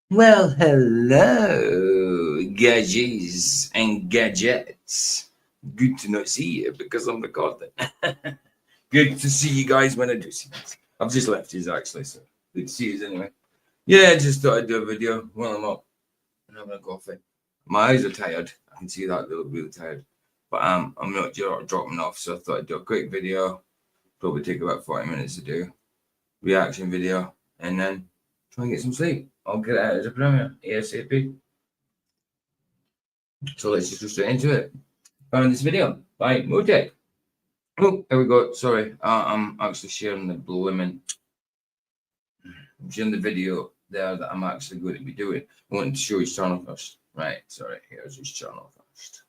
Well, hello, gadgies and gadgets. Good to not see you because I'm recording. Good to see you guys when I do see you. I've just left you actually, so good to see you anyway. Yeah, just thought I'd do a video while I'm up and having a coffee. My eyes are tired. I can see that they look really tired, but I'm not dropping off, so I thought I'd do a quick video. Probably take about 40 minutes to do reaction video, and then try and get some sleep. I'll get out of the premiere ASAP. So let's just go straight into it. Found this video by Motech. Oh, there we go. Sorry, I'm actually sharing the blooming. I'm sharing the video there that I'm actually going to be doing. I wanted to show his channel first. Right, sorry, here's his channel first.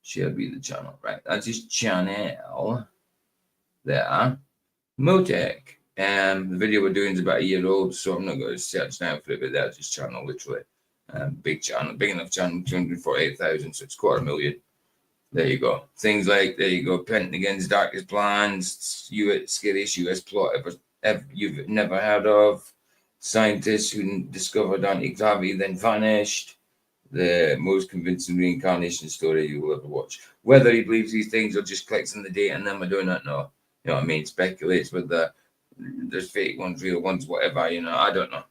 Share be the channel. Right, that's his channel there. Motech. The video we're doing is about a year old, so I'm not going to search now for it, but that's his channel, literally. Big channel, big enough channel, 248,000, so it's 250,000. There you go. Things like, there you go, Pentagon's darkest plans, scariest US plot ever you've never heard of, scientists who discovered anti-gravity then vanished, the most convincing reincarnation story you will ever watch. Whether he believes these things or just clicks on the date and then we do not know. You know what I mean? Speculates whether there's fake ones, real ones, whatever, you know. I don't know.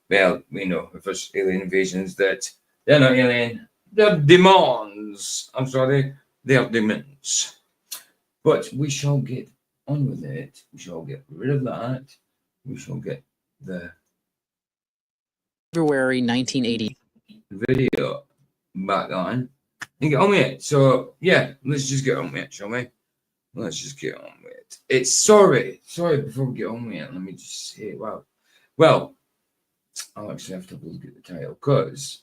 Well, we know if there's alien invasions that they're not alien, they're demons. I'm sorry, they're demons. But we shall get on with it. We shall get rid of that. We shall get the February 1980 video back on and get on with it. So yeah, let's just get on with it, shall we? Let's just get on with it. It's sorry, before we get on with it, let me just say, wow. Well, I'll actually have to look at the title because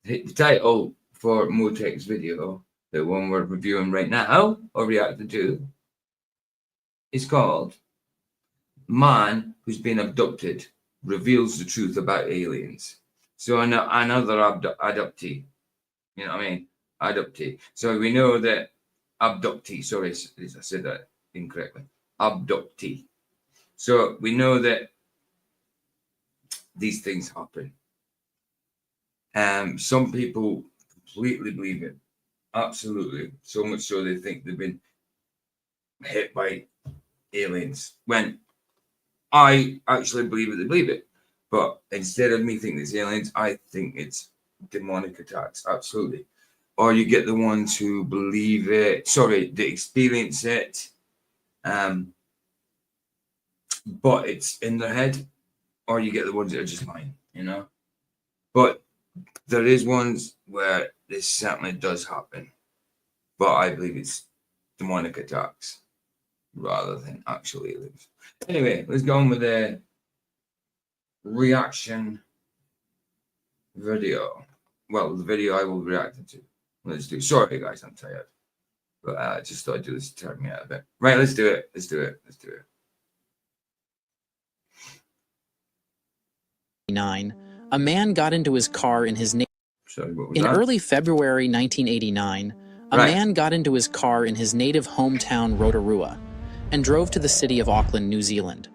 the title for Motech's video, the one we're reviewing right now or reacting to, is called Man Who's Been Abducted Reveals the Truth About Aliens. So another abductee, you know what I mean? Abductee. So we know that abductee, sorry, I said that incorrectly. Abductee. So we know that these things happen. Some people completely believe it. Absolutely. So much so they think they've been hit by aliens. When I actually believe it, they believe it. But instead of me thinking it's aliens, I think it's demonic attacks. Absolutely. Or you get the ones who believe it, they experience it, but it's in their head, or you get the ones that are just lying, you know. But there is ones where this certainly does happen, but I believe it's demonic attacks rather than actual aliens. Anyway, let's go on with the reaction video. Well, the video I will be reacting to. Let's do. Sorry, guys, I'm tired, but I just thought I'd do this to tire me out a bit. Right, let's do it. A man got into his car in his early February 1989. A man got into his car in his native hometown Rotorua and drove to the city of Auckland, New Zealand.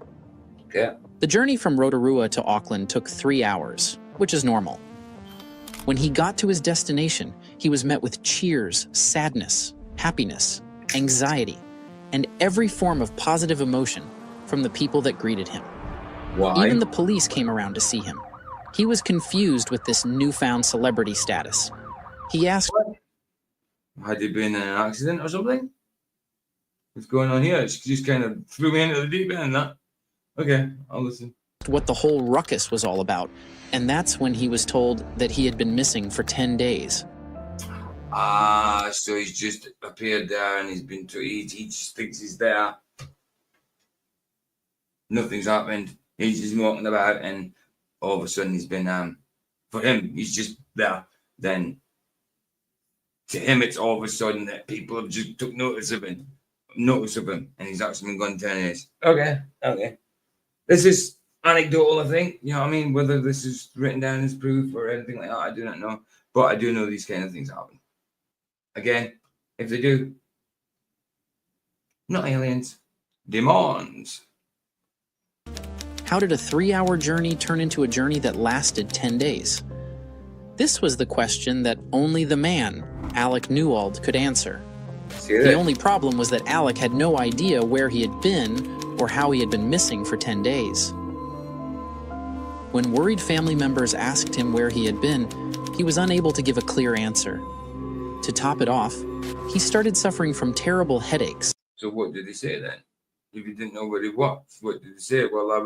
Okay. The journey from Rotorua to Auckland took 3 hours, which is normal. When he got to his destination, he was met with cheers, sadness, happiness, anxiety, and every form of positive emotion from the people that greeted him. Why? Even the police came around to see him. He was confused with this newfound celebrity status. He asked, had he been in an accident or something? What's going on here? It just kind of threw me into the deep end, that. Okay, I'll listen. What the whole ruckus was all about, and that's when he was told that he had been missing for 10 days. So he's just appeared there and he just thinks he's there. Nothing's happened. He's just walking about and all of a sudden he's been, for him, he's just there. Then to him, it's all of a sudden that people have just took notice of him, and he's actually been gone 10 days. Okay. This is anecdotal, I think. You know what I mean? Whether this is written down as proof or anything like that, I do not know. But I do know these kind of things happen. Again, if they do, not aliens, demons. How did a 3-hour journey turn into a journey that lasted 10 days? This was the question that only the man, Alec Newald, could answer. The only problem was that Alec had no idea where he had been or how he had been missing for 10 days. When worried family members asked him where he had been, he was unable to give a clear answer. To top it off, he started suffering from terrible headaches. So what did he say then? If you didn't know where he was, what did he say? Well, I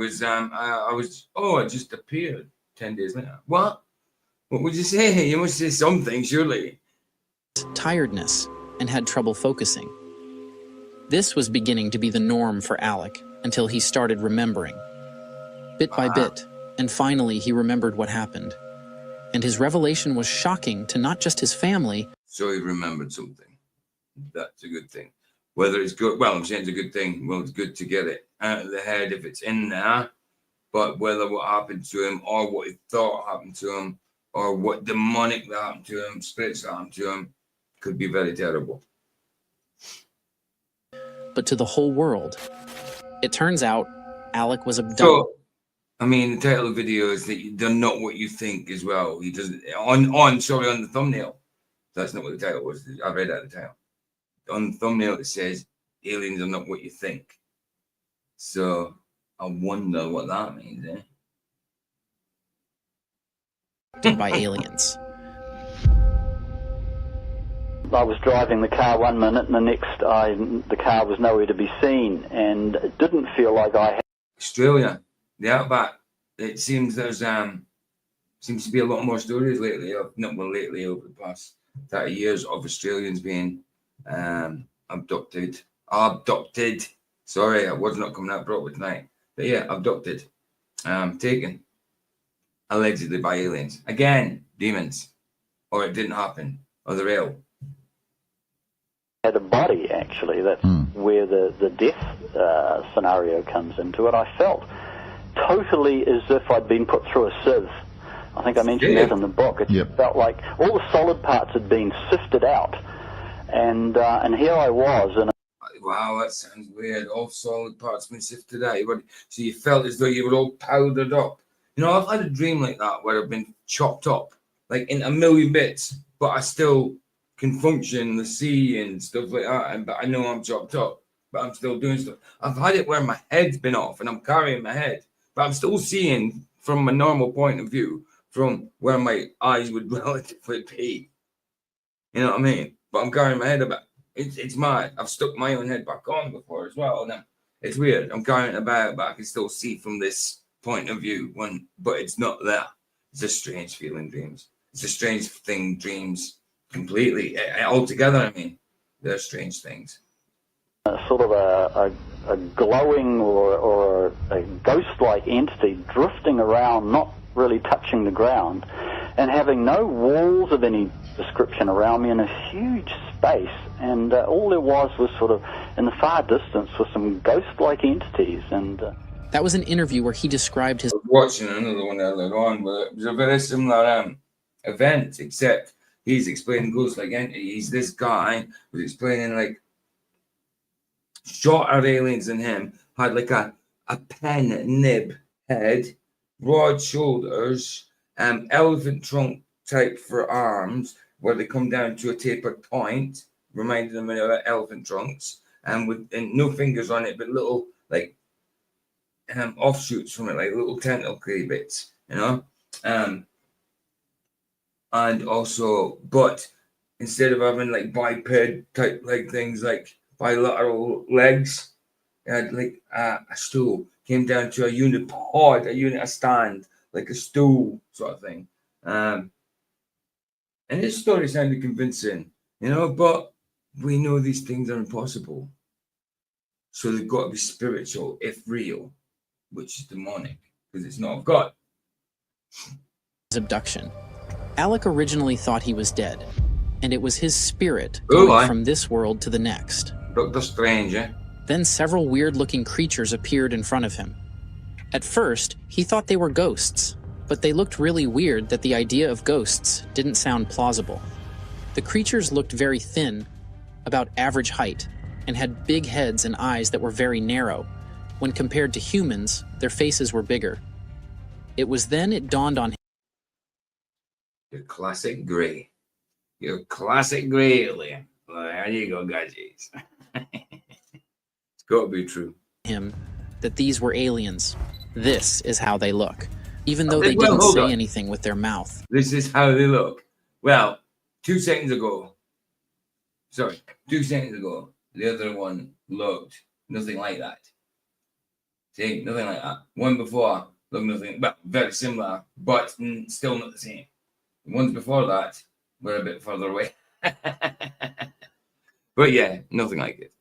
just appeared 10 days later. What? What would you say? You must say something, surely. Tiredness, and had trouble focusing. This was beginning to be the norm for Alec until he started remembering. Bit by bit, and finally he remembered what happened. And his revelation was shocking to not just his family. So he remembered something. That's a good thing. Whether it's good, well, I'm saying it's a good thing. Well, it's good to get it out of the head if it's in there. But whether what happened to him or what he thought happened to him or what demonic that happened to him, spirits that happened to him, could be very terrible. But to the whole world, it turns out Alec was abducted. So, I mean, the title of the video is that they're not what you think as well. He doesn't, on the thumbnail. That's not what the title was. I read out the title. On the thumbnail, it says, aliens are not what you think. So, I wonder what that means, by aliens. I was driving the car one minute and the next the car was nowhere to be seen, and it didn't feel like I had... Australia, the outback. It seems there's seems to be a lot more stories lately, over the past 30 years of Australians being abducted. Sorry, I was not coming out properly tonight. But yeah, abducted, taken, allegedly by aliens. Again, demons, or it didn't happen, or they're real. Had a body, actually. That's where the death scenario comes into it. I felt totally as if I'd been put through a sieve. I think I mentioned that in the book. It felt like all the solid parts had been sifted out, and here I was. And wow, that sounds weird. All solid parts been sifted out. So you felt as though you were all powdered up. You know, I've had a dream like that where I've been chopped up, like in a million bits, but I still can function, the sea and stuff like that. But I know I'm chopped up, but I'm still doing stuff. I've had it where my head's been off and I'm carrying my head, but I'm still seeing from a normal point of view from where my eyes would relatively be. You know what I mean? But I'm carrying my head about. It's mad. I've stuck my own head back on before as well. And it's weird. I'm carrying it about, but I can still see from this point of view but it's not there. It's a strange feeling, dreams. It's a strange thing, dreams. Completely, altogether. I mean, they're strange things. Sort of a glowing or a ghost-like entity drifting around, not really touching the ground, and having no walls of any description around me in a huge space. And all there was sort of in the far distance was some ghost-like entities. And that was an interview where he described his. I was watching another one earlier on, but it was a very similar event, except. He's explaining ghost-like entities. This guy was explaining like shorter aliens than him had like a pen nib head, broad shoulders, elephant trunk type for arms, where they come down to a tapered point, reminding them of elephant trunks, and no fingers on it, but little like offshoots from it, like little tentacle bits, you know. And also, but instead of having like biped type like things like bilateral legs, it had like a stool, came down to a a stand, like a stool sort of thing. And his story sounded convincing, you know, but we know these things are impossible. So they've got to be spiritual, if real, which is demonic, because it's not of God. Abduction. Alec originally thought he was dead, and it was his spirit going from this world to the next. Doctor Strange, eh? Then several weird-looking creatures appeared in front of him. At first, he thought they were ghosts, but they looked really weird that the idea of ghosts didn't sound plausible. The creatures looked very thin, about average height, and had big heads and eyes that were very narrow, When compared to humans, their faces were bigger. It was then it dawned on him. Your classic grey. Your classic grey alien. Well, there you go, Gadgies. It's got to be true. That these were aliens. This is how they look, even though Okay, they well, didn't hold say on. anything with their mouth. This is how they look. Well, 2 seconds ago, the other one looked nothing like that. See, nothing like that. One before looked nothing, well, very similar, but still not the same. The ones before that were a bit further away. But yeah, nothing like it.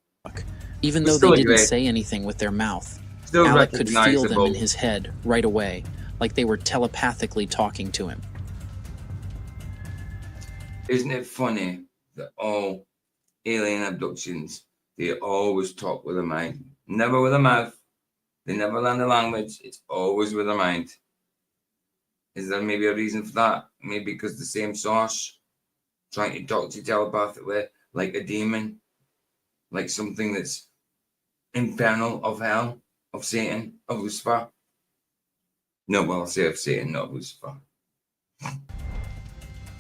Even But though still they didn't great. say anything with their mouth, Still Alec could feel them recognizable. in his head right away, like they were telepathically talking to him. Isn't it funny that all alien abductions, they always talk with their mind, never with their mouth. They never learn the language. It's always with their mind. Is there maybe a reason for that? Maybe because the same source trying to talk to you telepathically, like a demon, like something that's infernal, of hell, of Satan, of Lucifer. No, well, I'll say of Satan, not Lucifer.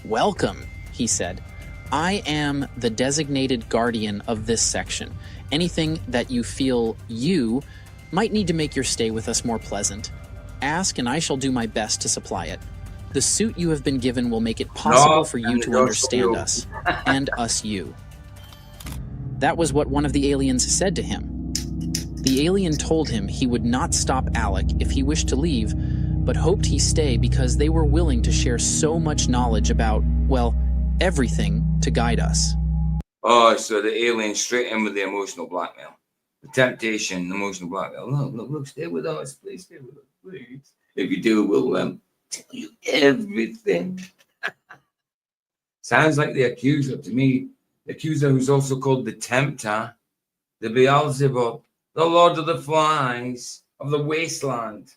Welcome, he said. I am the designated guardian of this section. Anything that you feel you might need to make your stay with us more pleasant, ask and I shall do my best to supply it. The suit you have been given will make it possible for you to understand us, and us you. That was what one of the aliens said to him. The alien told him he would not stop Alec if he wished to leave, but hoped he stay because they were willing to share so much knowledge about, well, everything to guide us. Oh, so the alien straight in with the emotional blackmail. The temptation, the emotional blackmail. Look, stay with us, please, stay with us, please. If you do, we'll tell you everything. Sounds like the accuser to me. The accuser who's also called the tempter, the Beelzebub, the Lord of the Flies, of the wasteland.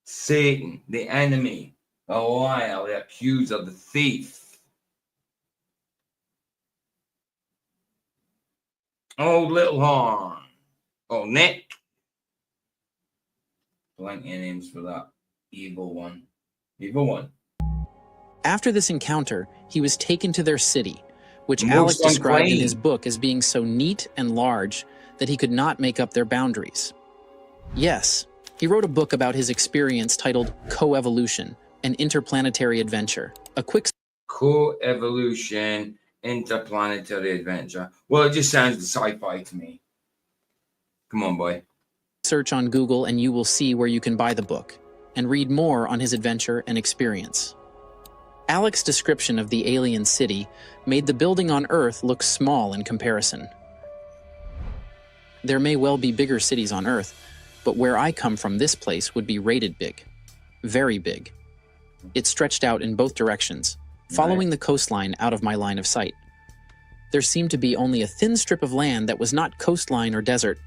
Satan, the enemy, the liar, the accuser, the thief. Old Little Horn. Oh, Nick. Plenty of names for that evil one. Evil one. After this encounter, he was taken to their city, which Most Alec described in unclean. his book as being so neat and large that he could not make up their boundaries. Yes, he wrote a book about his experience titled Co-Evolution, an Interplanetary Adventure. A quick Co-evolution, interplanetary adventure. Well, it just sounds sci-fi to me. Come on, boy. search on Google and you will see where you can buy the book and read more on his adventure and experience. Alec's description of the alien city made the building on Earth look small in comparison. There may well be bigger cities on Earth, but where I come from, this place would be rated big. Very big. It stretched out in both directions, following the coastline out of my line of sight. There seemed to be only a thin strip of land that was not coastline or desert,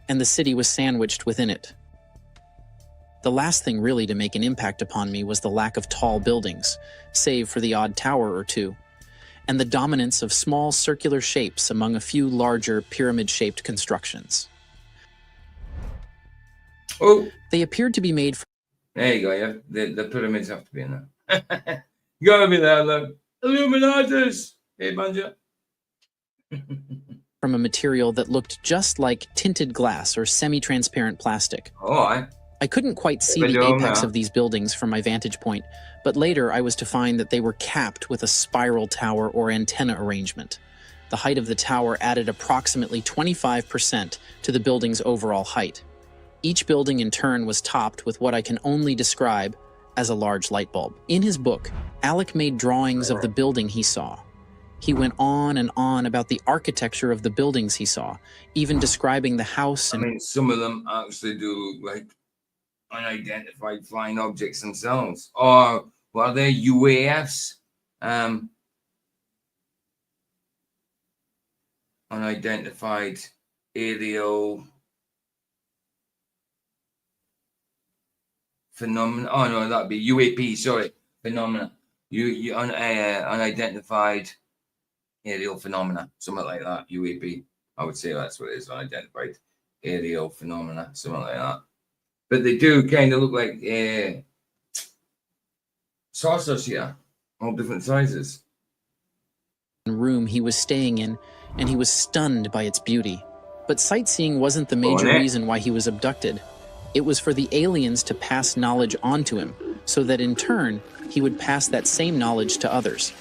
and the city was sandwiched within it. The last thing really to make an impact upon me was the lack of tall buildings, save for the odd tower or two, and the dominance of small circular shapes among a few larger pyramid-shaped constructions. Oh, They appeared to be made there you go. Yeah, the pyramids have to be in there. You gotta be there, look. Illuminatus. Hey, Banja. from a material that looked just like tinted glass or semi-transparent plastic. Oh, I couldn't quite see the Hello, apex now. of these buildings from my vantage point, but later I was to find that they were capped with a spiral tower or antenna arrangement. The height of the tower added approximately 25% to the building's overall height. Each building in turn was topped with what I can only describe as a large light bulb. In his book, Alec made drawings of the building he saw. He went on and on about the architecture of the buildings he saw, even describing the house I and mean, some of them actually do look like unidentified flying objects themselves. Or were they UAFs? Unidentified aerial phenomena. Oh no, that'd be UAP. Sorry, phenomena. Unidentified aerial phenomena, something like that. UAP. I would say that's what it is. Unidentified aerial phenomena, something like that. But they do kind of look like saucers here, all different sizes. Room he was staying in, and he was stunned by its beauty. But sightseeing wasn't the major reason why he was abducted. It was for the aliens to pass knowledge onto him, so that in turn, he would pass that same knowledge to others.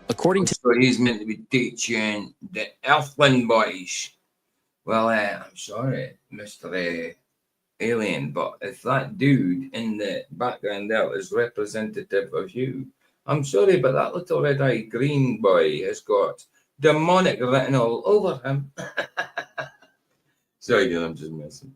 According to... So he's meant to be teaching the Earthling boys. Well, I'm sorry, Mr. Alien, but if that dude in the background there is representative of you, I'm sorry, but that little red-eyed green boy has got demonic written all over him. Sorry, dude, I'm just messing.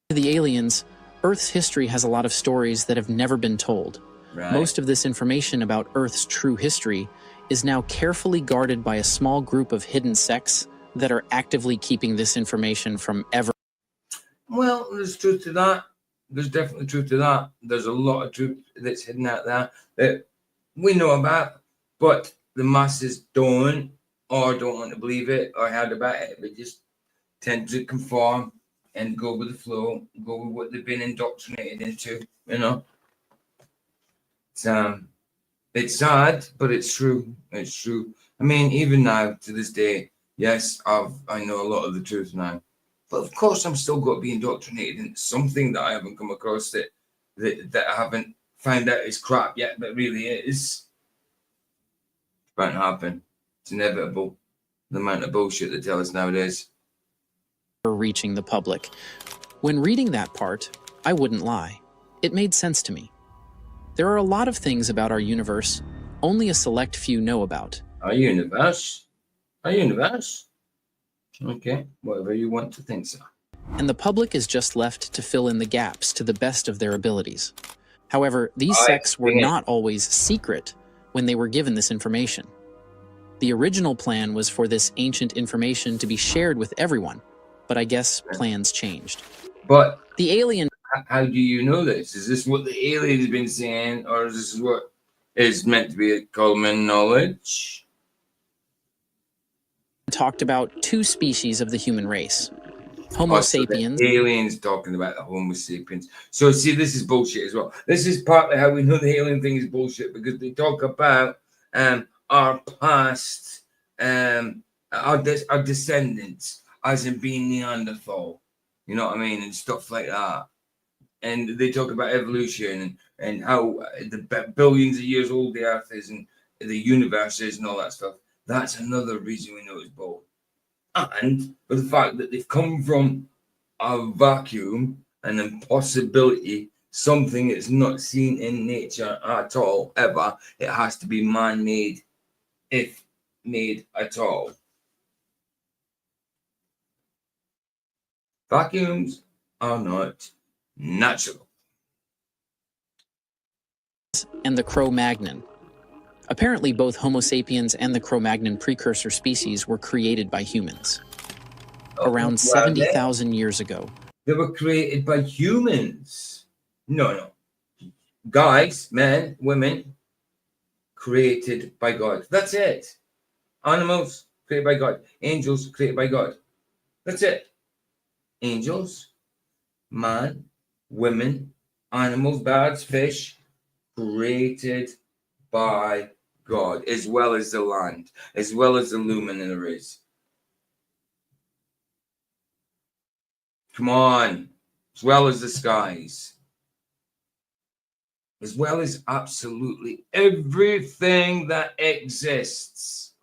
The aliens, Earth's history has a lot of stories that have never been told. Right. Most of this information about Earth's true history is now carefully guarded by a small group of hidden sects that are actively keeping this information from ever... Well, there's truth to that. There's definitely truth to that. There's a lot of truth that's hidden out there that we know about, but the masses don't, or don't want to believe it, or heard about it. They just tend to conform and go with the flow, go with what they've been indoctrinated into, you know. It's sad, but it's true. It's true. I mean, even now, to this day, yes, I know a lot of the truth now. But of course, I'm still got to be indoctrinated into something that I haven't come across that I haven't found out is crap yet, but really is. It's bound to happen. It's inevitable. The amount of bullshit they tell us nowadays. Reaching the public. When reading that part, I wouldn't lie. It made sense to me. There are a lot of things about our universe only a select few know about. Our universe? Our universe? Okay, whatever you want to think so. And the public is just left to fill in the gaps to the best of their abilities. However, these sects were not always secret when they were given this information. The original plan was for this ancient information to be shared with everyone, but I guess plans changed. But the alien... How do you know this? Is this what the alien has been saying, or is this what is meant to be common knowledge? Talked about two species of the human race. Homo sapiens. The aliens talking about the Homo sapiens. So see, this is bullshit as well. This is partly how we know the alien thing is bullshit, because they talk about our past, our descendants as in being Neanderthal. You know what I mean? And stuff like that. And they talk about evolution and how the billions of years old the Earth is and the universe is and all that stuff. That's another reason we know it's bull. And for the fact that they've come from a vacuum, an impossibility, something that's not seen in nature at all, ever, it has to be man-made, if made at all. Vacuums are not natural. And the Cro-Magnon. Apparently, both Homo sapiens and the Cro-Magnon precursor species were created by humans. Around 70,000 years ago. They were created by humans. No. Guys, men, women, created by God. That's it. Animals, created by God. Angels, created by God. That's it. Angels, man, women, animals, birds, fish, created by God, as well as the land, as well as the luminaries. Come on, as well as the skies, as well as absolutely everything that exists.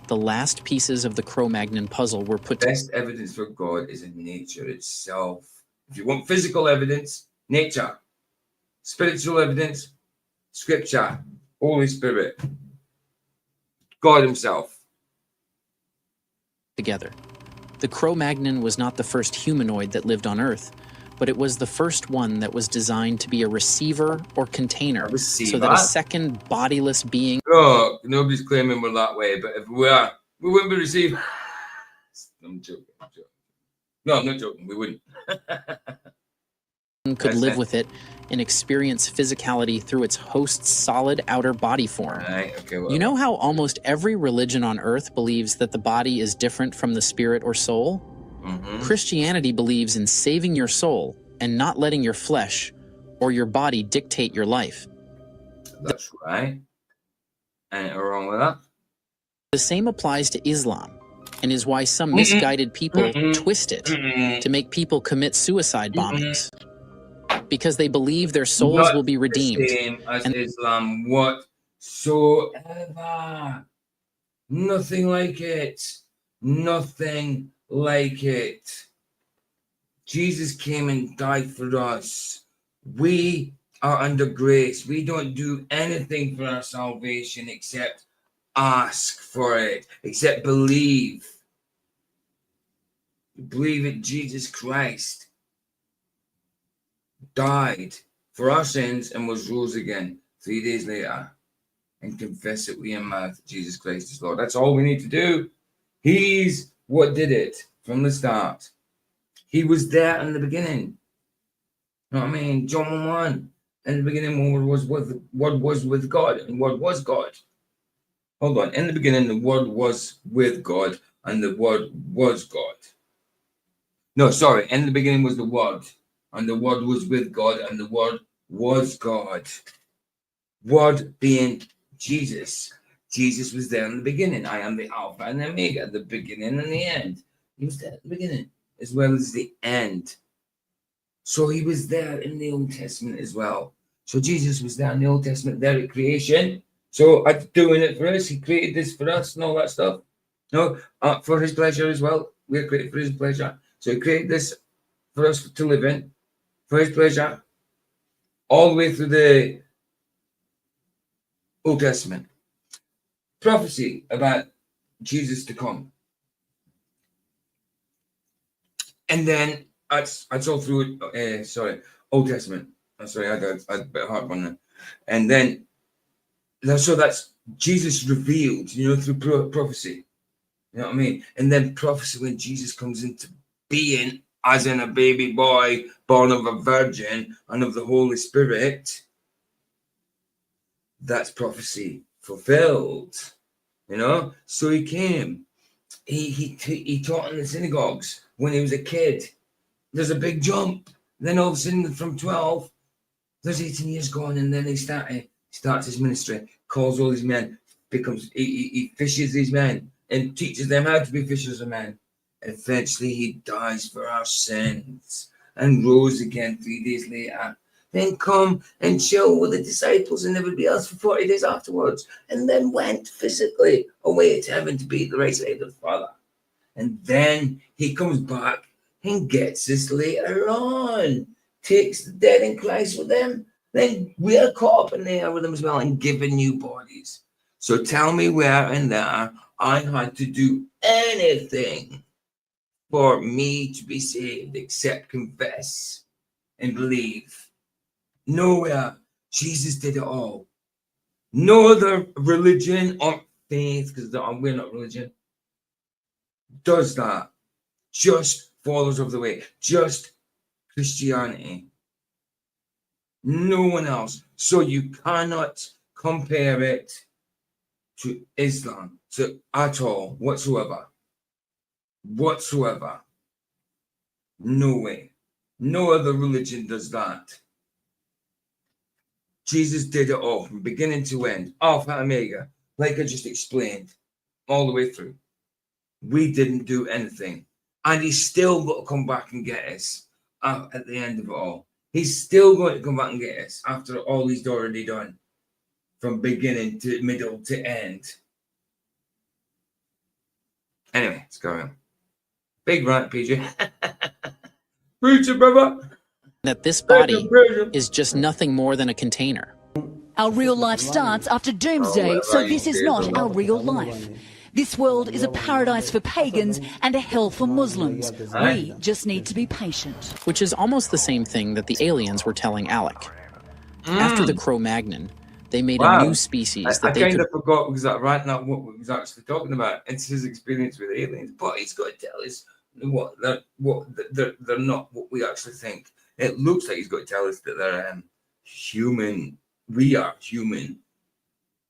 The last pieces of the Cro-Magnon puzzle were put together. Best evidence for God is in nature itself. If you want physical evidence, nature. Spiritual evidence, scripture, Holy Spirit, God himself. Together. The Cro-Magnon was not the first humanoid that lived on Earth, but it was the first one that was designed to be a receiver or container, so that a second bodiless being... Look, nobody's claiming we're that way, but if we are, we wouldn't be received. I'm joking. No, I'm not joking. We wouldn't. could live with it and experience physicality through its host's solid outer body form. Well, You know how almost every religion on earth believes that the body is different from the spirit or soul? Christianity believes in saving your soul and not letting your flesh or your body dictate your life. That's right. Ain't wrong with that. The same applies to Islam, and is why some misguided people twist it to make people commit suicide bombings. Because they believe their souls Not will be redeemed. The same as Islam whatsoever. Nothing like it. Nothing like it. Jesus came and died for us. We are under grace. We don't do anything for our salvation except ask for it, except believe. Believe that Jesus Christ died for our sins and was rose again 3 days later, and confess it with your mouth Jesus Christ is Lord. That's all we need to do. He's what did it from the start. He was there in the beginning. You know what I mean? John 1. In the beginning, what was with God, and what was God. Hold on. In the beginning, the Word was with God, and the Word was God. No, sorry. In the beginning was the Word, and the Word was with God, and the Word was God. Word being Jesus. Jesus was there in the beginning. I am the Alpha and the Omega, the beginning and the end. He was there at the beginning as well as the end. So he was there in the Old Testament as well. So Jesus was there in the Old Testament, there at creation. So doing it for us, he created this for us and all that stuff. No, for his pleasure as well. We're created for his pleasure. So he created this for us to live in, for his pleasure, all the way through the Old Testament. Prophecy about Jesus to come. And then that's all through Old Testament. Sorry, I had a bit of heartburn there. And then so that's Jesus revealed, through prophecy. You know what I mean? And then prophecy when Jesus comes into being as in a baby boy born of a virgin and of the Holy Spirit. That's prophecy fulfilled. So he came. He taught in the synagogues when he was a kid. There's a big jump. Then all of a sudden, from 12, there's 18 years gone, and then he starts his ministry, calls all these men, he fishes these men and teaches them how to be fishers of men. Eventually, he dies for our sins and rose again 3 days later. Then come and chill with the disciples and everybody else for 40 days afterwards, and then went physically away to heaven to be at the right side of the Father. And then he comes back and gets us later on, takes the dead in Christ with him. Then we are caught up in the air with him as well and given new bodies. So tell me where in there I had to do anything for me to be saved except confess and believe. Nowhere. Jesus did it all. No other religion or faith, because we're not religion, does that. Just followers of the way. Just Christianity. No one else. So you cannot compare it to Islam at all, whatsoever. Whatsoever. No way. No other religion does that. Jesus did it all from beginning to end, Alpha and Omega, like I just explained, all the way through. We didn't do anything. And he's still got to come back and get us at the end of it all. He's still going to come back and get us after all he's already done, from beginning to middle to end. Anyway, let's go on. Big rant, PJ. Preach it, brother. That this body is just nothing more than a container. Our real life starts after doomsday, so this is not our real life. This world is a paradise for pagans and a hell for Muslims. We just need to be patient. Which is almost the same thing that the aliens were telling Alec. After the Cro-Magnon, they made a new species that I kind of forgot because right now what we was actually talking about. It's his experience with aliens, but he's got to tell us what they're not what we actually think. It looks like he's got to tell us that they're human. We are human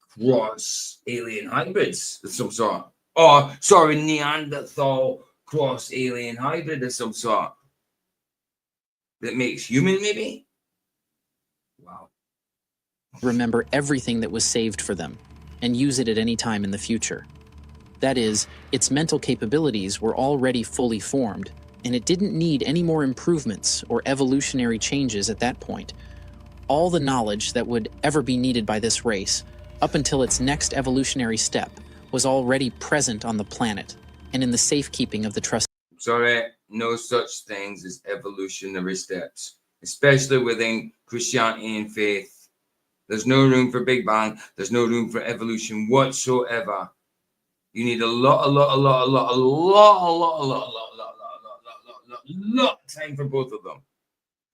cross alien hybrids of some sort. Or, sorry, Neanderthal cross alien hybrid of some sort. That makes human, maybe? Wow. Remember everything that was saved for them and use it at any time in the future. That is, its mental capabilities were already fully formed, and it didn't need any more improvements or evolutionary changes at that point. All the knowledge that would ever be needed by this race, up until its next evolutionary step, was already present on the planet and in the safekeeping of the trust. Sorry, no such things as evolutionary steps, especially within Christianity and faith. There's no room for Big Bang. There's no room for evolution whatsoever. You need a lot of time for both of them.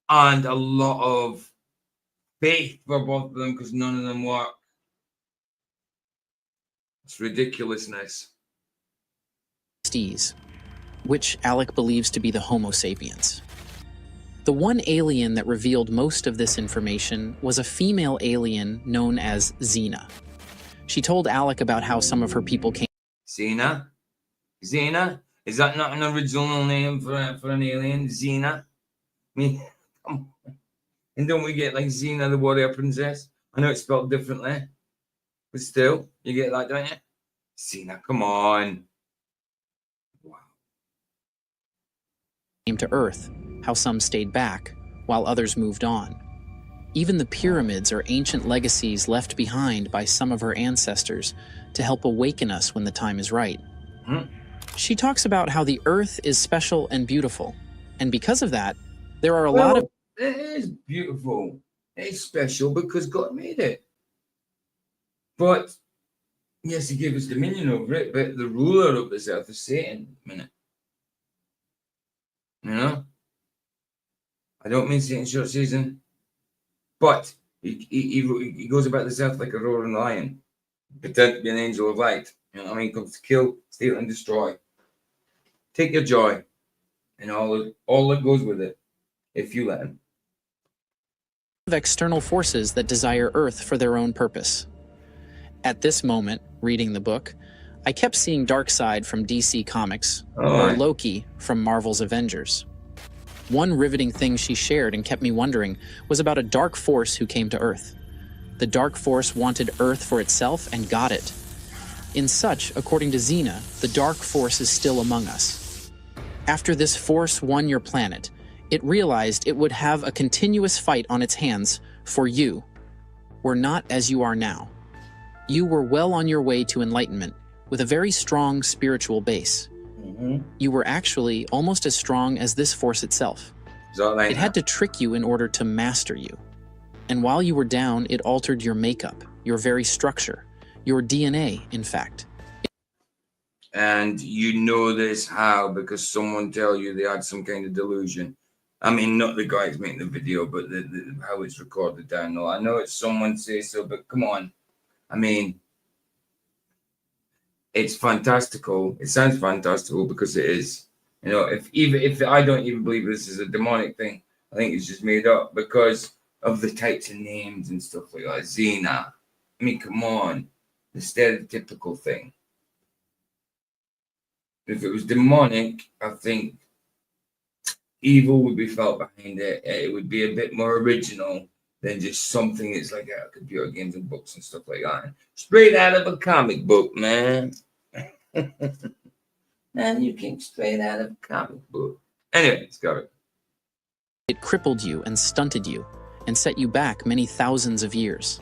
And a lot of faith for both of them, because none of them work. It's ridiculousness. Which Alec believes to be the Homo sapiens. The one alien that revealed most of this information was a female alien known as Xena. She told Alec about how some of her people came. Xena? Xena? Is that not an original name for an alien? Xena? I mean, come on. And don't we get like Xena, the warrior princess? I know it's spelled differently, but still, you get that, don't you? Xena, come on. Wow. Came to Earth, how some stayed back, while others moved on. Even the pyramids are ancient legacies left behind by some of her ancestors to help awaken us when the time is right. She talks about how the Earth is special and beautiful, and because of that, there are a lot of... It is beautiful. It's special because God made it. But, yes, he gave us dominion over it, but the ruler of this earth is Satan. A minute. You know? I don't mean Satan short season, but he goes about this earth like a roaring lion, pretend to be an angel of light. You know what I mean? Comes to kill, steal, and destroy. Take your joy, and all that goes with it, if you let him. Of external forces that desire Earth for their own purpose. At this moment, reading the book, I kept seeing Darkseid from DC Comics, or Loki from Marvel's Avengers. One riveting thing she shared and kept me wondering was about a dark force who came to Earth. The dark force wanted Earth for itself and got it. In such, according to Xena, the dark force is still among us. After this force won your planet, it realized it would have a continuous fight on its hands for you. Were not as you are now. You were well on your way to enlightenment, with a very strong spiritual base. You were actually almost as strong as this force itself. It had to trick you in order to master you. And while you were down, it altered your makeup, your very structure, your DNA, in fact. And you know this how? Because someone tell you they had some kind of delusion. I mean, not the guys making the video, but how it's recorded down. I know it's someone say so, but come on. I mean, it's fantastical. It sounds fantastical because it is. You know, if I don't even believe this is a demonic thing, I think it's just made up because of the types of names and stuff like that. Xena. I mean, come on. The stereotypical thing. If it was demonic, I think evil would be felt behind it. It would be a bit more original than just something that's like computer games and books and stuff like that. Straight out of a comic book, man. Man, you came straight out of a comic book. Anyway, let's go. It crippled you and stunted you and set you back many thousands of years.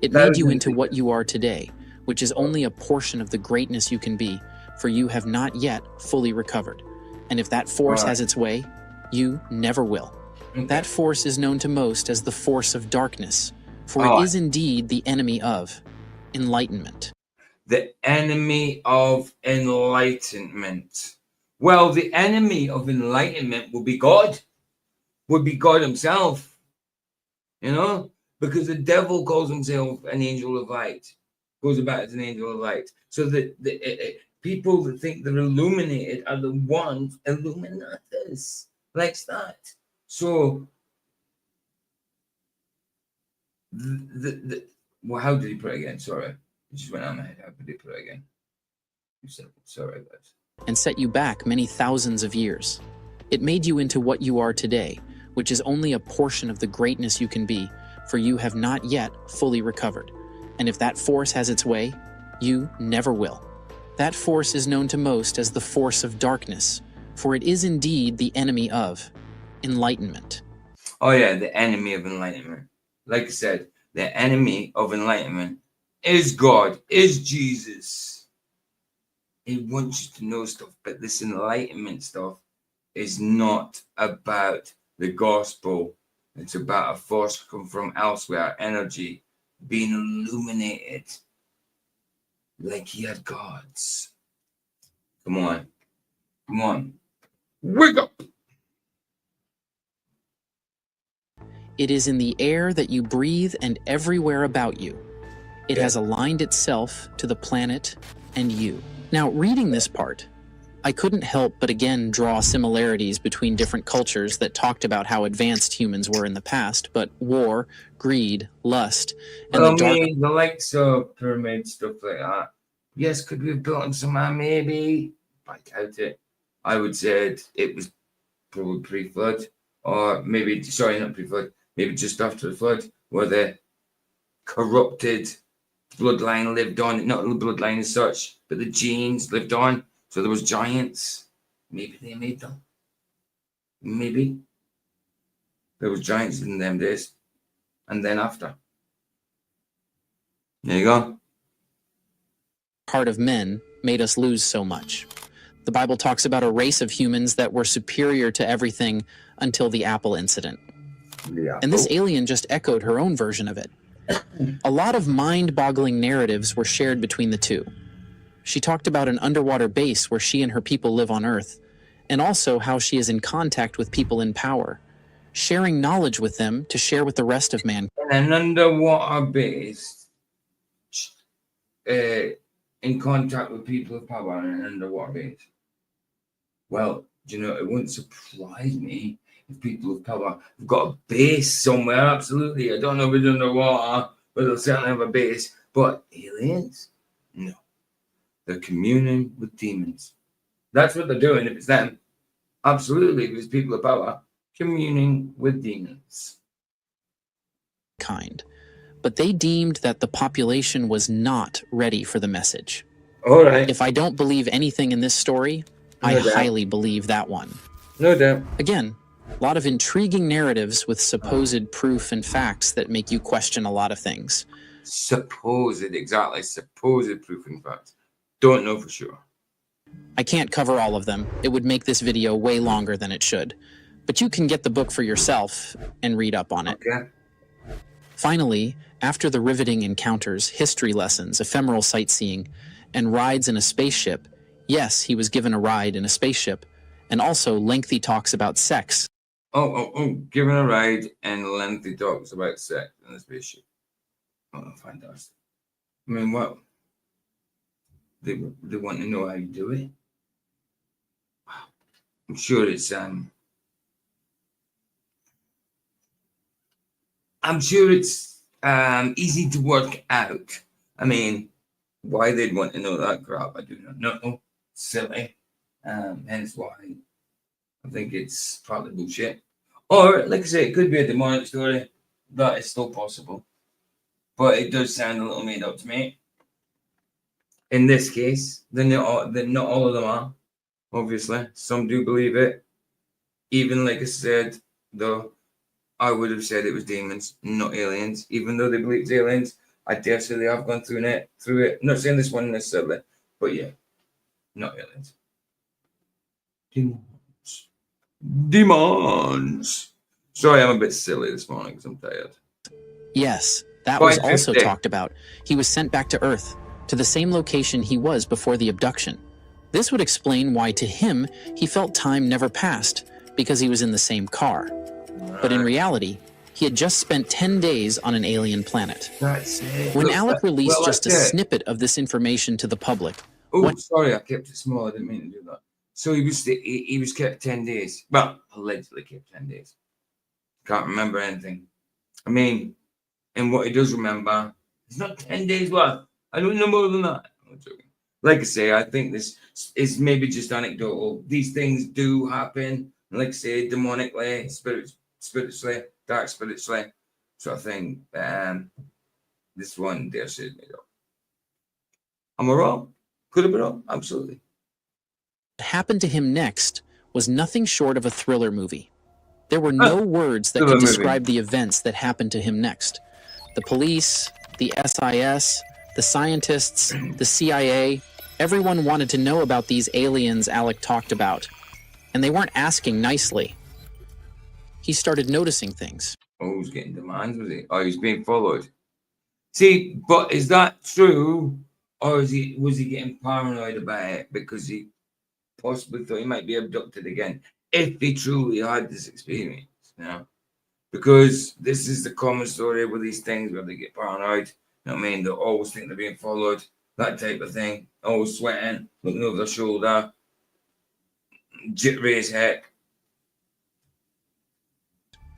It made you into what you are today, which is only a portion of the greatness you can be, for you have not yet fully recovered. And if that force has its way, you never will. That force is known to most as the force of darkness, for it is indeed the enemy of enlightenment. The enemy of enlightenment. Well, the enemy of enlightenment will be God. Would be God himself. You know? Because the devil calls himself an angel of light. Goes about as an angel of light. So that people that think they're illuminated are the ones illuminatus. Like that. So Well, how did he put it again? Sorry, it just went out of my head. How did he put it again? You said, sorry, guys. And set you back many thousands of years. It made you into what you are today, which is only a portion of the greatness you can be, for you have not yet fully recovered. And if that force has its way, you never will. That force is known to most as the force of darkness, for it is indeed the enemy of enlightenment. Oh yeah, the enemy of enlightenment. Like I said, the enemy of enlightenment is God, is Jesus. He wants you to know stuff, but this enlightenment stuff is not about the gospel. It's about a force come from elsewhere, energy being illuminated like he had gods. Come on. Come on. Wake up! It is in the air that you breathe and everywhere about you. It has aligned itself to the planet and you. Now, reading this part, I couldn't help but again draw similarities between different cultures that talked about how advanced humans were in the past, but war, greed, lust, and the likes of pyramid stuff like that. Yes, could we have built them somehow? Maybe. I doubt it. I would say it was probably pre-flood, or maybe, sorry, not pre-flood, maybe just after the flood, where the corrupted bloodline lived on. Not the bloodline as such, but the genes lived on. So there was giants. Maybe they made them. Maybe. There was giants in them days. And then after. There you go. Heart of men made us lose so much. The Bible talks about a race of humans that were superior to everything until the apple incident. And this alien just echoed her own version of it. A lot of mind-boggling narratives were shared between the two. She talked about an underwater base where she and her people live on Earth, and also how she is in contact with people in power, sharing knowledge with them to share with the rest of mankind. An underwater base, in contact with people of power in an underwater base. Well, you know, it wouldn't surprise me if people of power have got a base somewhere. Absolutely. I don't know if it's underwater, but they'll certainly have a base. But aliens? No. They're communing with demons. That's what they're doing if it's them. Absolutely, if it's people of power, communing with demons. But they deemed that the population was not ready for the message. All right. If I don't believe anything in this story, I highly believe that one. No doubt. Again, a lot of intriguing narratives with supposed proof and facts that make you question a lot of things. Supposed, exactly. Supposed proof and facts. Don't know for sure. I can't cover all of them. It would make this video way longer than it should. But you can get the book for yourself and read up on it. Okay. Finally, after the riveting encounters, history lessons, ephemeral sightseeing, and rides in a spaceship, yes, he was given a ride in a spaceship, and also lengthy talks about sex. Given a ride and lengthy talks about sex in a spaceship. Oh, fantastic. I mean, what? They want to know how you do it. Wow. I'm sure it's easy to work out. I mean, why they'd want to know that crap, I do not know. Silly. Hence why I think it's partly bullshit. Or, like I say, it could be a demonic story. That is still possible. But it does sound a little made up to me. In this case, not all of them are, obviously. Some do believe it. Even like I said, though, I would have said it was demons, not aliens. Even though they believe it's aliens, I dare say they have gone through it. Not saying this one necessarily, but yeah, not aliens. Demons. Sorry, I'm a bit silly this morning because I'm tired. Yes, that was also talked about. He was sent back to Earth, to the same location he was before the abduction. This would explain why to him he felt time never passed, because he was in the same car. But in reality, he had just spent 10 days on an alien planet. That's it. When Alec released just a snippet of this information to the public... Sorry, I kept it small. I didn't mean to do that. So he was kept 10 days. Well, allegedly kept 10 days. Can't remember anything. I mean, And what he does remember, it's not 10 days worth. I don't know more than that. I'm joking. Like I say, I think this is maybe just anecdotal. These things do happen. Like I say, demonically, spiritually, dark spiritually, sort of thing. This one, dare say, made up. Am I wrong? Could have been wrong. Absolutely. What happened to him next was nothing short of a thriller movie. There were no words that could describe the events that happened to him next. The police, the SIS, the scientists, the CIA, everyone wanted to know about these aliens Alec talked about. And they weren't asking nicely. He started noticing things. Oh, he was getting demands, was he? Oh, he was being followed. See, but is that true? Or was he getting paranoid about it because he possibly thought he might be abducted again if he truly had this experience? You know? Because this is the common story with these things where they get paranoid. You know what I mean? They always think they're being followed, that type of thing. Always sweating, looking over their shoulder, jittery as heck.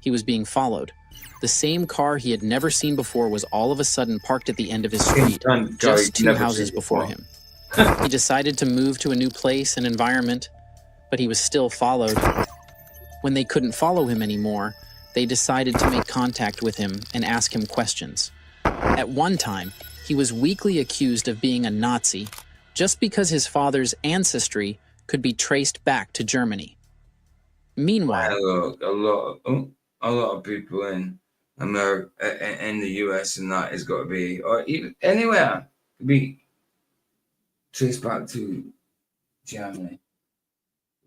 He was being followed. The same car he had never seen before was all of a sudden parked at the end of his street, just 2 houses before him. He decided to move to a new place and environment, but he was still followed. When they couldn't follow him anymore, they decided to make contact with him and ask him questions. At one time, he was weakly accused of being a Nazi just because his father's ancestry could be traced back to Germany. Meanwhile, a lot of people in America, in the US, and that has got to be, or even anywhere, could be traced back to Germany.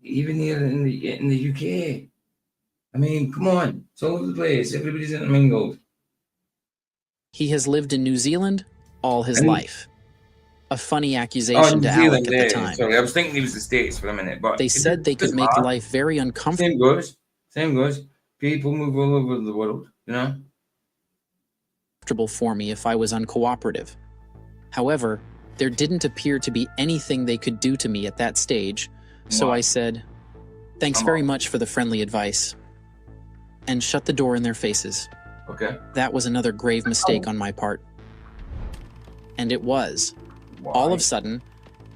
Even here in the UK. I mean, come on, it's all over the place. Everybody's intermingled. He has lived in New Zealand all his life. A funny accusation to Alec at the time. Sorry, I was thinking he was the States for a minute, but they said they could make life very uncomfortable. Same goes. People move all over the world, you know? For me if I was uncooperative. However, there didn't appear to be anything they could do to me at that stage, so I said, "Thanks very much for the friendly advice," and shut the door in their faces. Okay. That was another grave mistake on my part. And it was. Why? All of a sudden,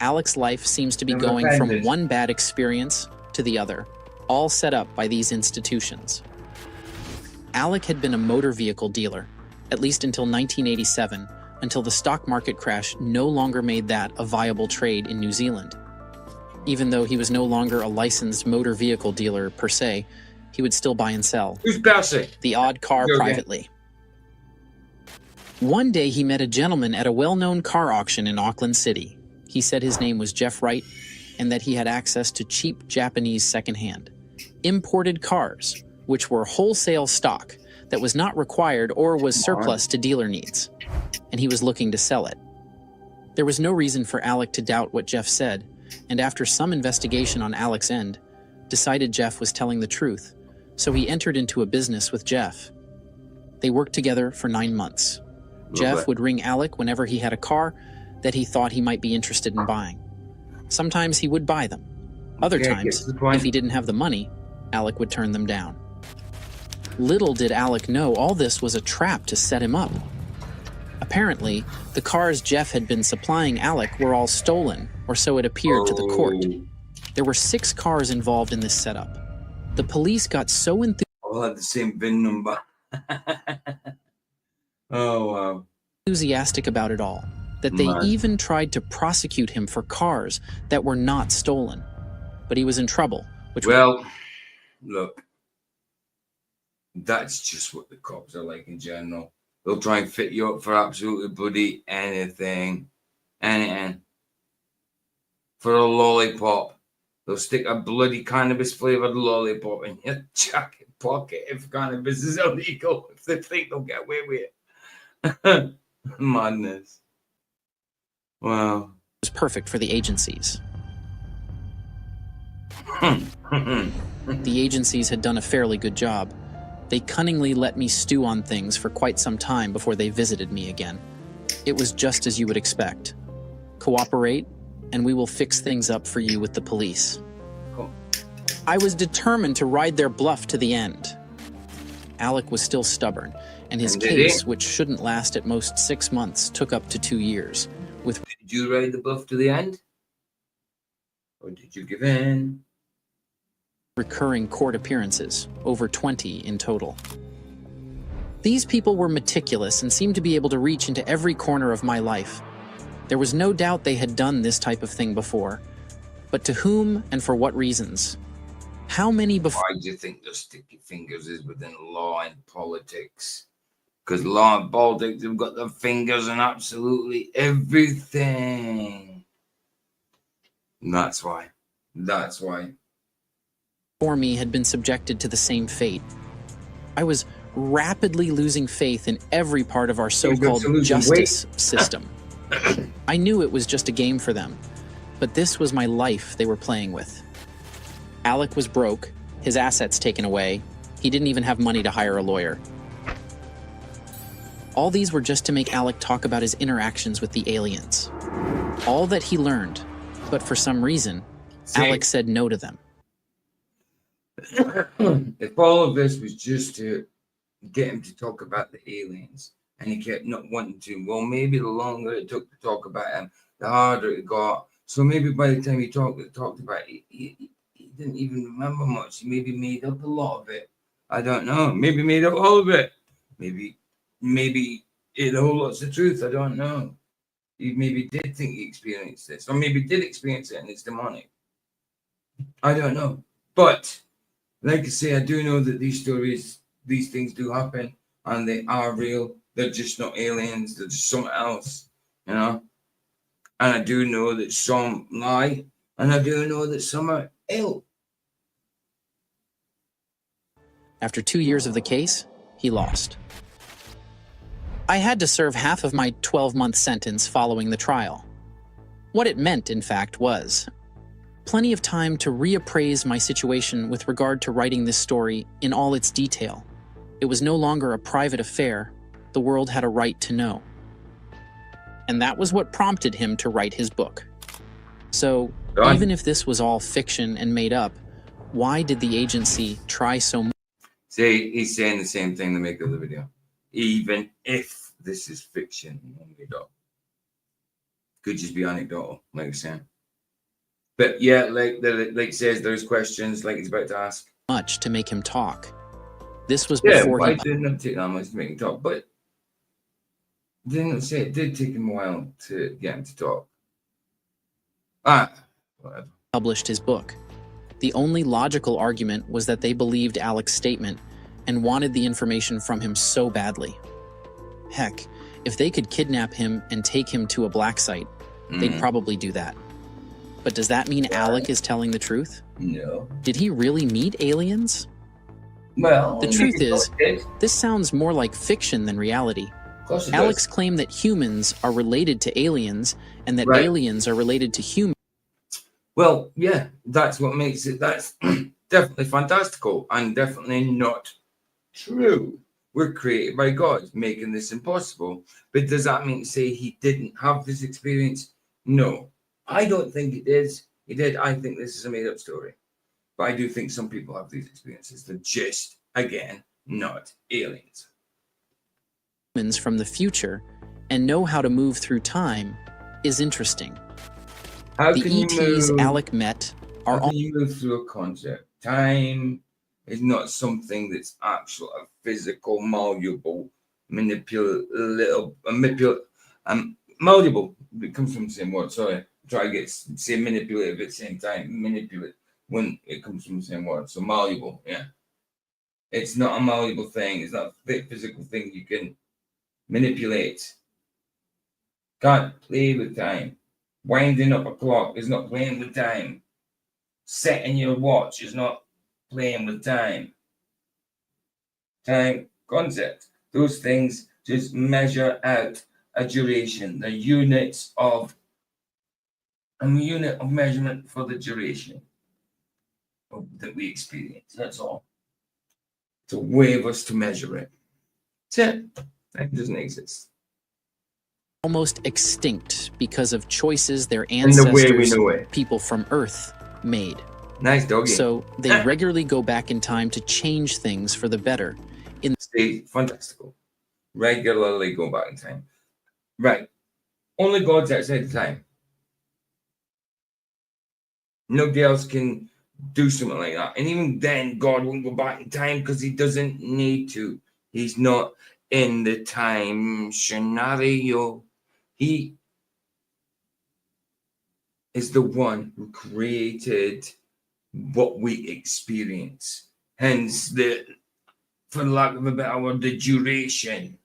Alec's life seems to be going from one bad experience to the other, all set up by these institutions. Alec had been a motor vehicle dealer, at least until 1987, until the stock market crash no longer made that a viable trade in New Zealand. Even though he was no longer a licensed motor vehicle dealer per se, he would still buy and sell Who's Bessie? the odd car privately. One day he met a gentleman at a well-known car auction in Auckland City. He said his name was Jeff Wright and that he had access to cheap Japanese secondhand, imported cars, which were wholesale stock that was not required or was surplus to dealer needs, and he was looking to sell it. There was no reason for Alec to doubt what Jeff said, and after some investigation on Alec's end, decided Jeff was telling the truth, so he entered into a business with Jeff. They worked together for 9 months. Jeff would ring Alec whenever he had a car that he thought he might be interested in buying. Sometimes he would buy them. Other times, if he didn't have the money, Alec would turn them down. Little did Alec know all this was a trap to set him up. Apparently, the cars Jeff had been supplying Alec were all stolen, or so it appeared to the court. There were 6 cars involved in this setup. The police got so all had the same VIN number. Oh, wow. enthusiastic about it all, that they even tried to prosecute him for cars that were not stolen. But he was in trouble, which look, that's just what the cops are like in general. They'll try and fit you up for absolutely bloody anything. For a lollipop. They'll stick a bloody cannabis-flavored lollipop in your jacket pocket if cannabis is illegal, if they think they'll get away with it. Madness. Wow. was perfect for the agencies. The agencies had done a fairly good job. They cunningly let me stew on things for quite some time before they visited me again. It was just as you would expect. Cooperate, and we will fix things up for you with the police. Cool. I was determined to ride their bluff to the end. Alec was still stubborn, and his And did case, he? which shouldn't last at most 6 months, took up to 2 years, with Did you ride the bluff to the end? Or did you give in? recurring court appearances, over 20 in total. These people were meticulous and seemed to be able to reach into every corner of my life. There was no doubt they had done this type of thing before. But to whom and for what reasons? How many before? Why do you think their sticky fingers is within law and politics? Because law and politics have got their fingers in absolutely everything. And that's why. That's why. Before me had been subjected to the same fate. I was rapidly losing faith in every part of our so-called justice system. I knew it was just a game for them, but this was my life they were playing with. Alec was broke, his assets taken away. He didn't even have money to hire a lawyer. All these were just to make Alec talk about his interactions with the aliens. All that he learned, but for some reason, Alec said no to them. If all of this was just to get him to talk about the aliens, and he kept not wanting to, well, maybe the longer it took to talk about him, the harder it got. So maybe by the time he talked about it, he didn't even remember much. He maybe made up a lot of it. I don't know. Maybe made up all of it. Maybe it whole lot's the truth. I don't know. He maybe did think he experienced this, or maybe did experience it and it's demonic. I don't know. But like I say, I do know that these stories, these things do happen, and they are real. They're just not aliens. They're just something else, you know. And I do know that some lie, and I do know that some are ill. After 2 years of the case, he lost. I had to serve half of my 12-month sentence following the trial. What it meant, in fact, was plenty of time to reappraise my situation with regard to writing this story in all its detail. It was no longer a private affair. The world had a right to know. And that was what prompted him to write his book. So, even if this was all fiction and made up, why did the agency try so much? See, he's saying the same thing in the make of the video. Even if this is fiction and made up. Could just be anecdotal, like I'm saying. But yeah, like says, there's questions like he's about to ask. Much to make him talk. This was Yeah, before why he didn't it take that much to make him talk? But didn't say it did take him a while to get him to talk. Whatever. published his book. The only logical argument was that they believed Alec's statement and wanted the information from him so badly. Heck, if they could kidnap him and take him to a black site, they'd probably do that. But does that mean Alec is telling the truth? No. Did he really meet aliens? Well, The truth is, this sounds more like fiction than reality. Alec's claim that humans are related to aliens and that aliens are related to humans. Well, yeah, that's what makes it. That's definitely fantastical and definitely not true. We're created by God, making this impossible. But does that mean to say he didn't have this experience? No, I don't think it is. He did. I think this is a made-up story. But I do think some people have these experiences. They're just, again, not aliens. From the future and know how to move through time is interesting. How The can you ETs move? Alec met are How can you move through a concept? Time is not something that's actual, a physical, malleable, malleable. It comes from the same word. Sorry, try to get say manipulative at the same time. Manipulate when it comes from the same word. So malleable, yeah. It's not a malleable thing. It's not a physical thing you can manipulate. Can't play with time. Winding up a clock is not playing with time. Setting your watch is not playing with time. Time concept. Those things just measure out a duration. The units of a unit of measurement for the duration that we experience. That's all. It's a way of us to measure it. That's it. Time doesn't exist. almost extinct because of choices their In the way we ancestors, know it. people from Earth, made. Nice doggy. So they regularly go back in time to change things for the better Stay fantastical. Regularly go back in time. Right. Only God's outside of time. Nobody else can do something like that. And even then, God won't go back in time because he doesn't need to. He's not in the time scenario. He is the one who created what we experience. Hence, for lack of a better word, the duration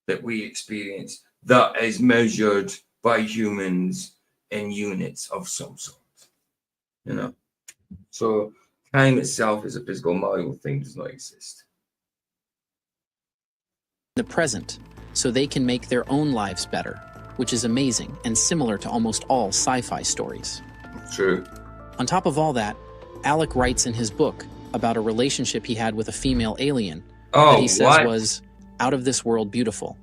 that we experience that is measured by humans in units of some sort. You know, so time itself is a physical, malleable thing, does not exist. The present, so they can make their own lives better, which is amazing and similar to almost all sci-fi stories. True. On top of all that, Alec writes in his book about a relationship he had with a female alien that he says was out of this world beautiful,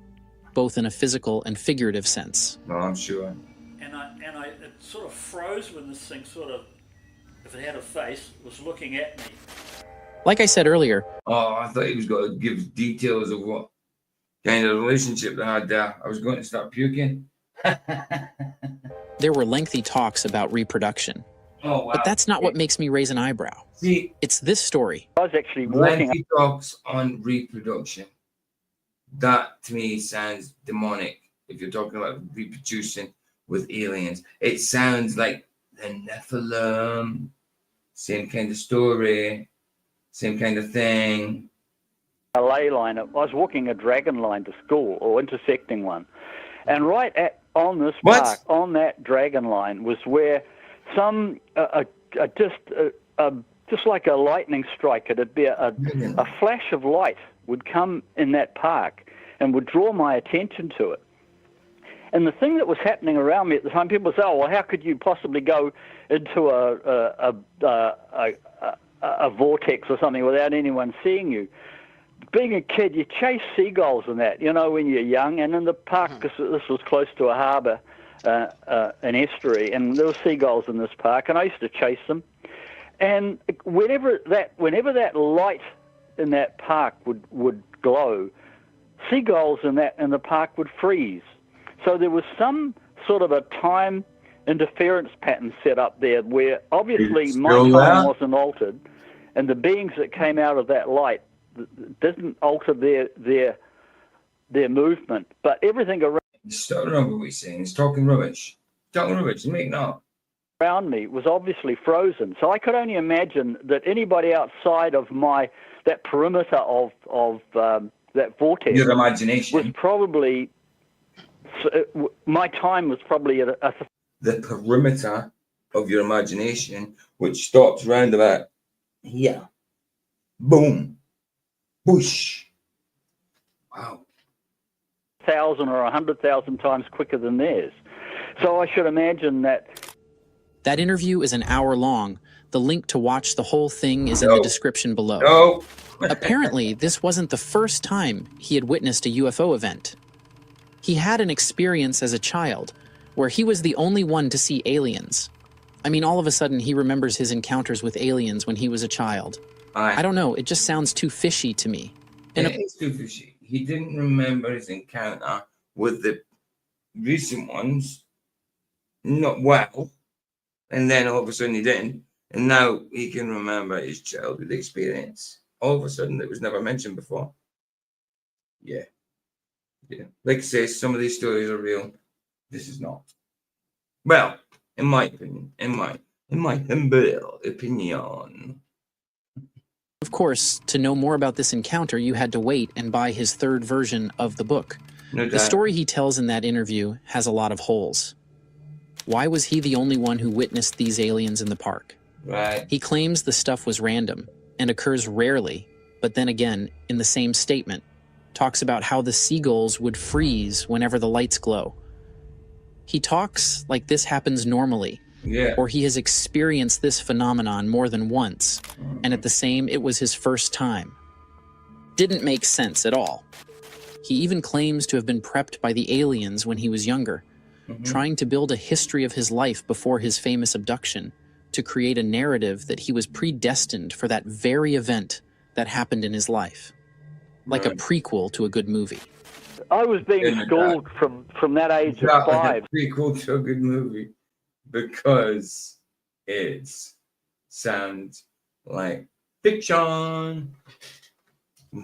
both in a physical and figurative sense. No, I'm sure. And it sort of froze when this thing sort of, if it had a face, was looking at me. Like I said earlier, I thought he was going to give details of what kind of relationship they had there. I was going to start puking. there were lengthy talks about reproduction. Oh, wow. But that's not what makes me raise an eyebrow. See, it's this story. I was actually walking. lengthy talks on reproduction. That to me sounds demonic. If you're talking about reproducing with aliens, it sounds like the Nephilim. Same kind of story, same kind of thing. A ley line. I was walking a dragon line to school, or intersecting one, and on this park, on that dragon line, was where some just like a lightning strike. It'd be a flash of light would come in that park and would draw my attention to it. And the thing that was happening around me at the time, people say, "Oh, well, how could you possibly go into a vortex or something without anyone seeing you?" Being a kid, you chase seagulls and that, you know, when you're young. And in the park, because this was close to a harbour, an estuary, and there were seagulls in this park, and I used to chase them. And whenever that light in that park would glow, seagulls in the park would freeze. So there was some sort of a time interference pattern set up there where obviously my time wasn't altered, and the beings that came out of that light didn't alter their movement, but everything around. Don't remember what he's saying. He's talking rubbish. Talking rubbish. He's making up. Around me was obviously frozen, so I could only imagine that anybody outside of that perimeter of that vortex, your imagination, was probably my time was probably at the perimeter of your imagination, which stops round about here. Boom, whoosh. Wow. 1,000 or 100,000 times quicker than theirs. So I should imagine that. That interview is an hour long. The link to watch the whole thing is in the description below. No. Apparently, this wasn't the first time he had witnessed a UFO event. He had an experience as a child where he was the only one to see aliens. I mean, all of a sudden, he remembers his encounters with aliens when he was a child. I don't know, it just sounds too fishy to me. It is too fishy. He didn't remember his encounter with the recent ones, not well, and then all of a sudden he didn't, and now he can remember his childhood experience. All of a sudden, it was never mentioned before. Yeah. Like I say, some of these stories are real. This is not. Well, in my opinion, in my humble opinion. Of course, to know more about this encounter, you had to wait and buy his third version of the book. The story he tells in that interview has a lot of holes. Why was he the only one who witnessed these aliens in the park? Right. He claims the stuff was random and occurs rarely, but then again, in the same statement, talks about how the seagulls would freeze whenever the lights glow. He talks like this happens normally, or he has experienced this phenomenon more than once, and at the same, it was his first time. Didn't make sense at all. He even claims to have been prepped by the aliens when he was younger, trying to build a history of his life before his famous abduction, to create a narrative that he was predestined for that very event that happened in his life. like a prequel to a good movie. I was being schooled from that age of 5. Like a prequel to a good movie because it sounds like fiction.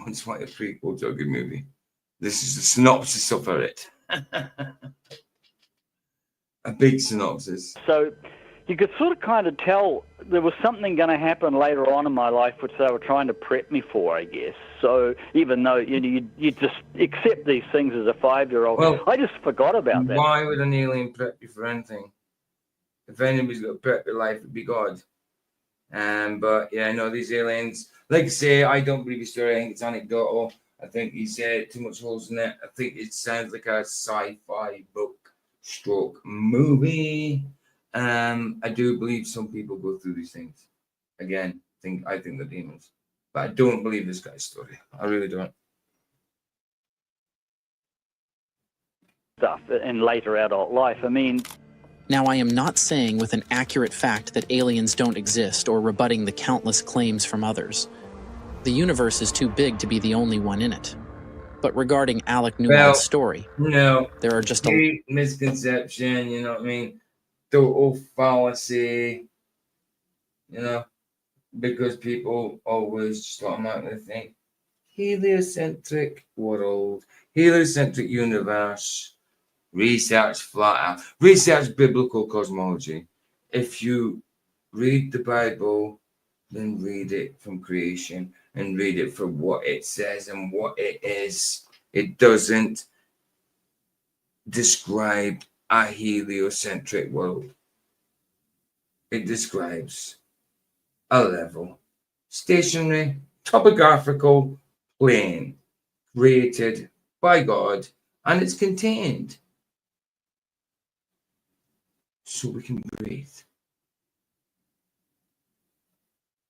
It's like a prequel to a good movie. This is the synopsis of it. A big synopsis. So you could sort of kind of tell there was something going to happen later on in my life which they were trying to prep me for, I guess. So even though you just accept these things as a 5-year-old, well, I just forgot about that. Why would an alien prep you for anything? If anybody's got to prep your life, it'd be God. But yeah, no, these aliens, like I say, I don't believe his story. I think it's anecdotal. I think he said too much holes in it. I think it sounds like a sci-fi book stroke movie. I do believe some people go through these things. Again, I think they're demons. But I don't believe this guy's story. I really don't. Stuff in later adult life. I mean, Now, I am not saying with an accurate fact that aliens don't exist or rebutting the countless claims from others. The universe is too big to be the only one in it. But regarding Alec Newmall's story, no, there are just a misconception, you know what I mean? Total fallacy, you know, because people always just automatically think heliocentric world, heliocentric universe, research flat out, research biblical cosmology. If you read the Bible, then read it from creation and read it for what it says and what it is. It doesn't describe a heliocentric world. It describes a level, stationary, topographical plane created by God, and it's contained so we can breathe.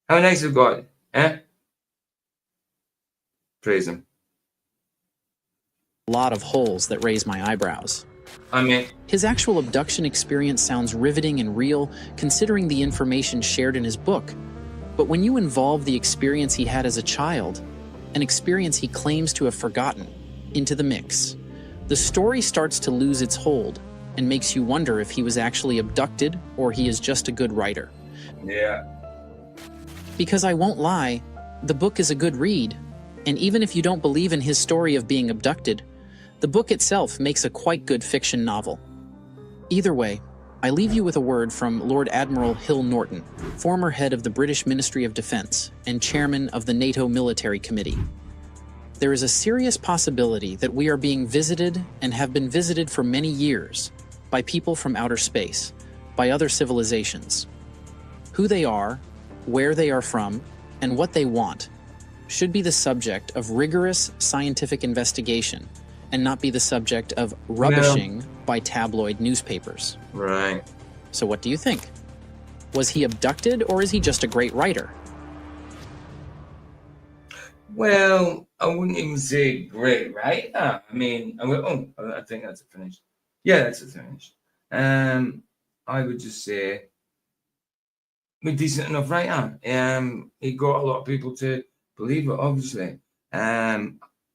How nice of God, eh? Praise him. a lot of holes that raise my eyebrows. I mean, His actual abduction experience sounds riveting and real, considering the information shared in his book. But when you involve the experience he had as a child, an experience he claims to have forgotten, into the mix, the story starts to lose its hold and makes you wonder if he was actually abducted or he is just a good writer. yeah. Because I won't lie, the book is a good read, and even if you don't believe in his story of being abducted, the book itself makes a quite good fiction novel. Either way, I leave you with a word from Lord Admiral Hill Norton, former head of the British Ministry of Defence and chairman of the NATO Military Committee. There is a serious possibility that we are being visited and have been visited for many years by people from outer space, by other civilizations. Who they are, where they are from, and what they want should be the subject of rigorous scientific investigation and not be the subject of rubbishing by tabloid newspapers. Right. So what do you think? Was he abducted or is he just a great writer? Well, I wouldn't even say great, right? I mean, I think that's a finish. Yeah, that's a finish. I would just say a decent enough writer. He got a lot of people to believe it, obviously.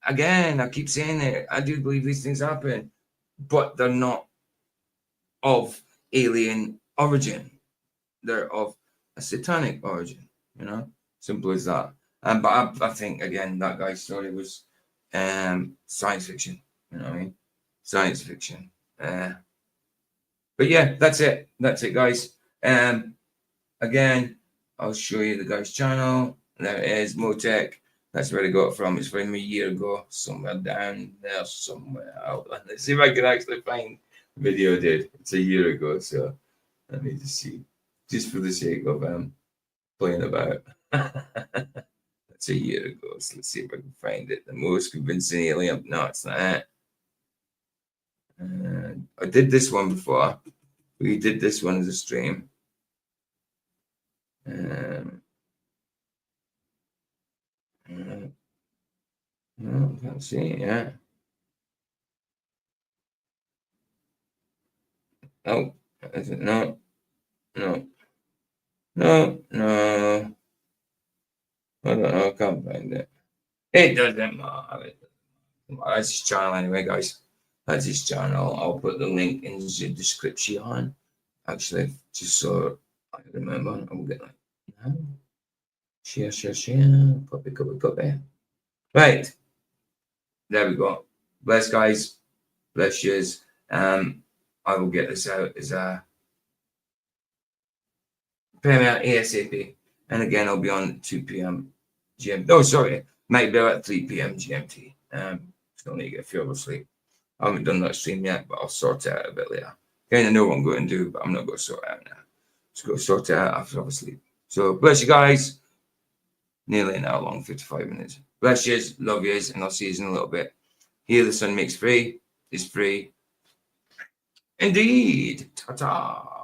Again, I keep saying it. I do believe these things happen, but they're not of alien origin. They're of a satanic origin, you know? Simple as that. But I think, again, that guy's story was science fiction. You know what I mean? Science fiction. But yeah, that's it. That's it, guys. Again, I'll show you the guy's channel. There it is, Motech. That's where I got it from. It's from a year ago, somewhere down there, somewhere out. Let's see if I can actually find the video I did. It's a year ago, so let me just see. Just for the sake of playing about. That's a year ago, so let's see if I can find it. The most convincing alien. No, it's not that. I did this one before. We did this one as a stream. No, I can't see it yet. Oh, is it? No. I don't know. I can't find it. It doesn't matter. That's his channel anyway, guys. That's his channel. I'll put the link in the description. Actually, just so I remember. I will get that. Share. Copy. Right. There we go. Bless, guys. Bless yous. I will get this out as a premiere ASAP. And again, I'll be on 2 p.m. GMT. Oh, sorry. Might be about 3 p.m. GMT. Still need to get a few hours sleep. I haven't done that stream yet, but I'll sort it out a bit later. Kind of know what I'm going to do, but I'm not going to sort it out now. Just go sort it out after I sleep. So bless you guys. Nearly an hour long, 55 minutes. Bless yous, love yous, and I'll see you in a little bit. Here the sun makes free is free. Indeed. Ta-ta.